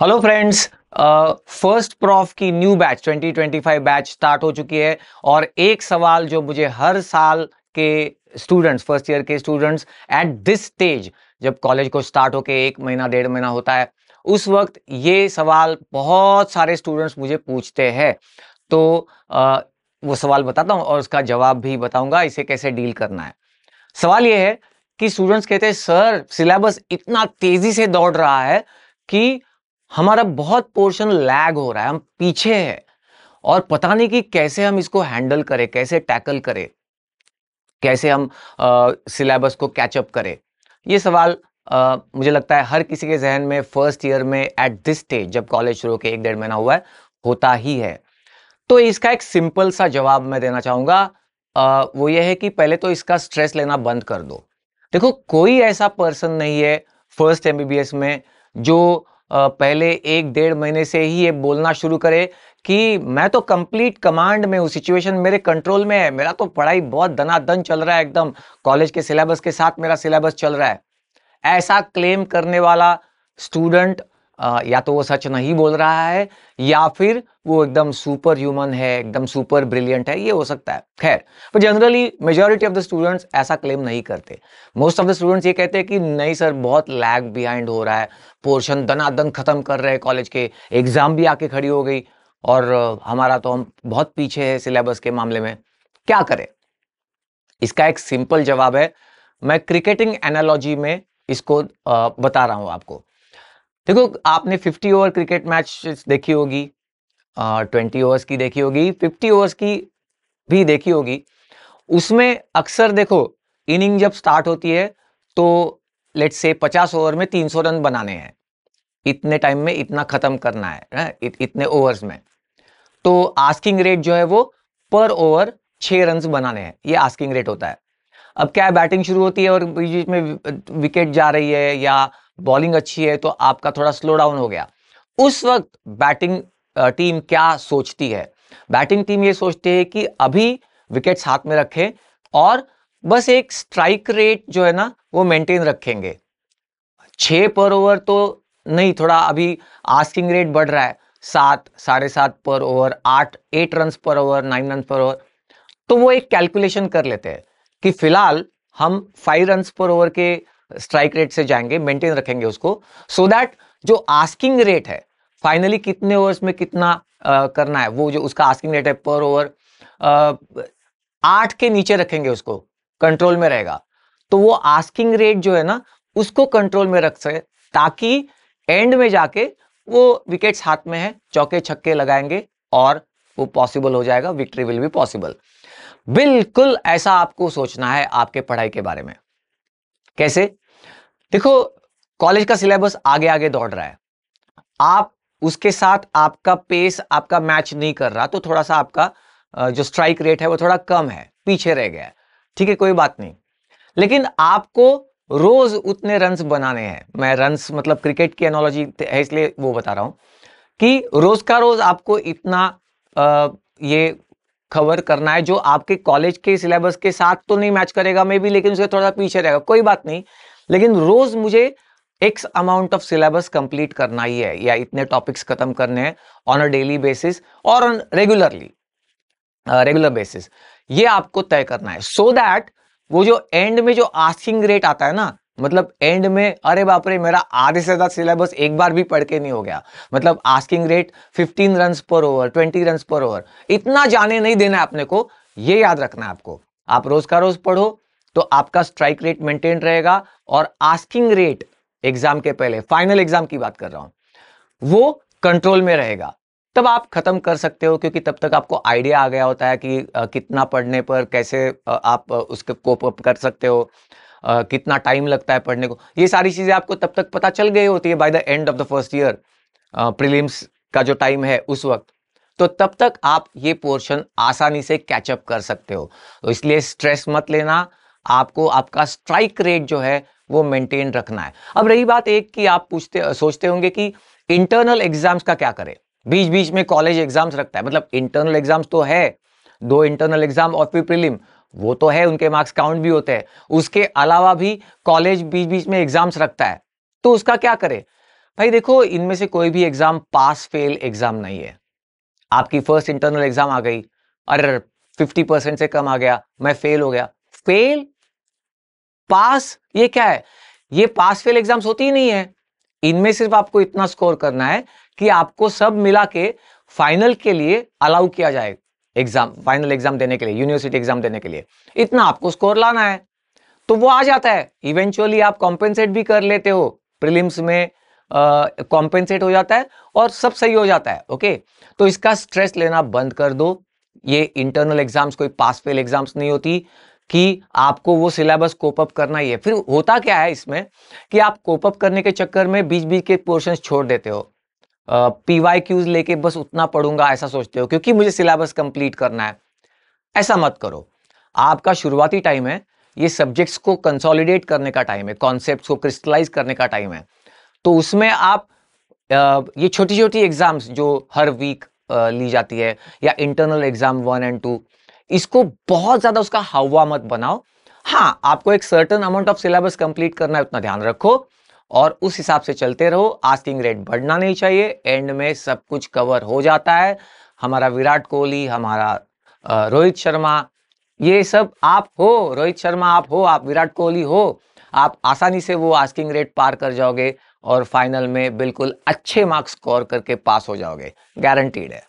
Hello friends. First prof की new batch 2025 batch start हो चुकी है और एक सवाल जो मुझे हर साल के स्टूडेंट्स, फर्स्ट ईयर के स्टूडेंट्स एट दिस स्टेज, जब कॉलेज को स्टार्ट होके एक महीना डेढ़ महीना होता है, उस वक्त ये सवाल बहुत सारे स्टूडेंट्स मुझे पूछते हैं। तो वो सवाल बताता हूँ और उसका जवाब भी बताऊंगा, इसे कैसे डील करना है। सवाल ये है कि स्टूडेंट्स कहते हैं सर सिलेबस इतना तेजी से दौड़ रहा है कि हमारा बहुत पोर्शन लैग हो रहा है, हम पीछे हैं और पता नहीं कि कैसे हम इसको हैंडल करें, कैसे टैकल करें, कैसे हम सिलेबस को कैचअप करें। ये सवाल मुझे लगता है हर किसी के जहन में फर्स्ट ईयर में एट दिस स्टेज, जब कॉलेज शुरू के एक डेढ़ महीना हुआ है, होता ही है। तो इसका एक सिंपल सा जवाब मैं देना चाहूंगा। वो ये है कि पहले तो इसका स्ट्रेस लेना बंद कर दो। देखो, कोई ऐसा पर्सन नहीं है फर्स्ट एमबीबीएस में जो पहले एक डेढ़ महीने से ही ये बोलना शुरू करे कि मैं तो कंप्लीट कमांड में हूं, सिचुएशन मेरे कंट्रोल में है, मेरा तो पढ़ाई बहुत दनादन चल रहा है, एकदम कॉलेज के सिलेबस के साथ मेरा सिलेबस चल रहा है। ऐसा क्लेम करने वाला स्टूडेंट या तो वो सच नहीं बोल रहा है या फिर वो एकदम सुपर ह्यूमन है, एकदम सुपर ब्रिलियंट है, ये हो सकता है। खैर, पर generally majority of the students ऐसा क्लेम नहीं करते। मोस्ट ऑफ द स्टूडेंट्स ये कहते हैं कि नहीं सर, बहुत लैग बिहाइंड हो रहा है, पोर्शन दनादन खत्म कर रहे हैं, कॉलेज के एग्जाम भी आके खड़ी हो गई और हमारा तो हम बहुत पीछे है सिलेबस के मामले में, क्या करें। इसका एक सिंपल जवाब है, मैं क्रिकेटिंग एनालॉजी में इसको बता रहा हूं आपको। देखो, आपने 50 ओवर क्रिकेट मैच देखी होगी, 20 ओवर्स की देखी होगी, 50 ओवर्स की भी देखी होगी। उसमें अक्सर देखो, इनिंग जब स्टार्ट होती है तो लेट्स से 50 ओवर में 300 रन बनाने हैं, इतने टाइम में इतना खत्म करना है ना, इतने ओवर्स में। तो आस्किंग रेट जो है वो पर ओवर 6 रन बनाने हैं, ये आस्किंग रेट होता है। अब क्या है, बैटिंग शुरू होती है और बीच बीच में विकेट जा रही है या बॉलिंग अच्छी है तो आपका थोड़ा स्लो डाउन हो गया। उस वक्त बैटिंग टीम क्या सोचती है? बैटिंग टीम ये सोचती है कि अभी विकेट्स हाथ में रखें और बस एक स्ट्राइक रेट जो है ना वो मेंटेन रखेंगे। 6 पर ओवर तो नहीं, थोड़ा अभी आस्किंग रेट बढ़ रहा है, 7 7.5 पर ओवर, 8 रन पर ओवर, 9 रन पर ओवर। तो वो एक कैलकुलेशन कर लेते हैं कि फिलहाल हम 5 रन पर ओवर के स्ट्राइक रेट से जाएंगे, मेंटेन रखेंगे उसको, सो दैट जो आस्किंग रेट है फाइनली कितने ओवर्स में कितना करना है, वो जो उसका आस्किंग रेट है पर ओवर 8 के नीचे रखेंगे, उसको कंट्रोल में रहेगा। तो वो आस्किंग रेट जो है ना उसको कंट्रोल में रख सके, ताकि एंड में जाके वो विकेट्स हाथ में है, चौके छक्के लगाएंगे और वो पॉसिबल हो जाएगा, विक्ट्री विल बी पॉसिबल। बिल्कुल ऐसा आपको सोचना है आपके पढ़ाई के बारे में। कैसे? देखो, कॉलेज का सिलेबस आगे आगे दौड़ रहा है, आप उसके साथ आपका पेस आपका मैच नहीं कर रहा, तो थोड़ा सा आपका जो स्ट्राइक रेट है वो थोड़ा कम है, पीछे रह गया है। ठीक है, कोई बात नहीं, लेकिन आपको रोज उतने रन्स बनाने हैं। मैं रन्स मतलब क्रिकेट की एनालॉजी है इसलिए वो बता रहा हूं कि रोज का रोज आपको इतना ये कवर करना है जो आपके कॉलेज के सिलेबस के साथ तो नहीं मैच करेगा मे बी, लेकिन उससे थोड़ा पीछे रहेगा, कोई बात नहीं। लेकिन रोज मुझे x amount of syllabus complete करना ही है या इतने टॉपिक्स खत्म करने हैं ऑन अ डेली बेसिस और ऑन रेगुलर बेसिस, ये आपको तय करना है, सो दैट वो जो एंड में जो आस्किंग रेट आता है ना, मतलब एंड में अरे बाप रे, मेरा आधे से ज्यादा सिलेबस एक बार भी पढ़ के नहीं हो गया, मतलब आस्किंग रेट 15 रन पर ओवर, 20 रन पर ओवर, इतना जाने नहीं देना है अपने को। ये याद रखना है आपको, आप रोज का रोज पढ़ो तो आपका स्ट्राइक रेट मेंटेन रहेगा और आस्किंग रेट एग्जाम के पहले, फाइनल एग्जाम की बात कर रहा हूं, वो कंट्रोल में रहेगा। तब आप खत्म कर सकते हो, क्योंकि तब तक आपको आइडिया आ गया होता है कि कितना पढ़ने पर कैसे आप उसके कोप अप कर सकते हो, कितना टाइम लगता है पढ़ने को, ये सारी चीजें आपको तब तक पता चल गई होती है by the end of the first year, prelims का जो टाइम है उस वक्त। तो तब तक आप ये पोर्शन आसानी से कैचअप कर सकते हो। तो इसलिए स्ट्रेस मत लेना, आपको आपका स्ट्राइक रेट जो है वो मेंटेन रखना है। अब रही बात एक कि आप सोचते होंगे कि इंटरनल एग्जाम्स का क्या करें, बीच बीच में कॉलेज एग्जाम्स रखता है, मतलब इंटरनल एग्जाम्स तो है, 2 इंटरनल एग्जाम और फिर प्रीलिम, वो तो है, उनके मार्क्स काउंट भी होते हैं, उसके अलावा भी कॉलेज बीच बीच में एग्जाम्स रखता है, तो उसका क्या करें? भाई देखो, इनमें से कोई भी एग्जाम पास फेल एग्जाम नहीं है। आपकी फर्स्ट इंटरनल एग्जाम आ गई, अरे 50% से कम आ गया, मैं फेल हो गया। फेल पास ये क्या है? ये पास फेल एग्जाम्स होती ही नहीं है। इनमें सिर्फ आपको इतना स्कोर करना है कि आपको सब मिला के फाइनल के लिए अलाउ किया जाए, एग्जाम फाइनल एग्जाम देने के लिए, यूनिवर्सिटी एग्जाम देने के लिए इतना आपको स्कोर लाना है, तो वो आ जाता है। इवेंचुअली आप कॉम्पेंसेट भी कर लेते हो, प्रीलिम्स में कॉम्पेंसेट हो जाता है और सब सही हो जाता है। ओके, तो इसका स्ट्रेस लेना बंद कर दो। ये इंटरनल एग्जाम्स कोई पास फेल एग्जाम्स नहीं होती कि आपको वो सिलेबस कोप अप करना ही है। फिर होता क्या है इसमें कि आप कोप अप करने के चक्कर में बीच बीच के पोर्शंस छोड़ देते हो। पीवाई क्यूज लेके बस उतना पढ़ूंगा ऐसा सोचते हो क्योंकि मुझे सिलेबस कंप्लीट करना है। ऐसा मत करो। आपका शुरुआती टाइम है, ये सब्जेक्ट्स को कंसोलिडेट करने का टाइम है, कॉन्सेप्ट्स को क्रिस्टलाइज करने का टाइम है। तो उसमें आप ये छोटी छोटी एग्जाम्स जो हर वीक ली जाती है, या इंटरनल एग्जाम 1 और 2, इसको बहुत ज्यादा उसका हवा मत बनाओ। हाँ, आपको एक certain amount of syllabus complete करना है, उतना ध्यान रखो और उस हिसाब से चलते रहो। आस्किंग रेट बढ़ना नहीं चाहिए, एंड में सब कुछ कवर हो जाता है। हमारा विराट कोहली, हमारा रोहित शर्मा, ये सब आप हो, रोहित शर्मा आप हो, आप विराट कोहली हो, आप आसानी से वो आस्किंग रेट पार कर जाओगे और फाइनल में बिल्कुल अच्छे मार्क्स स्कोर करके पास हो जाओगे, गारंटीड है।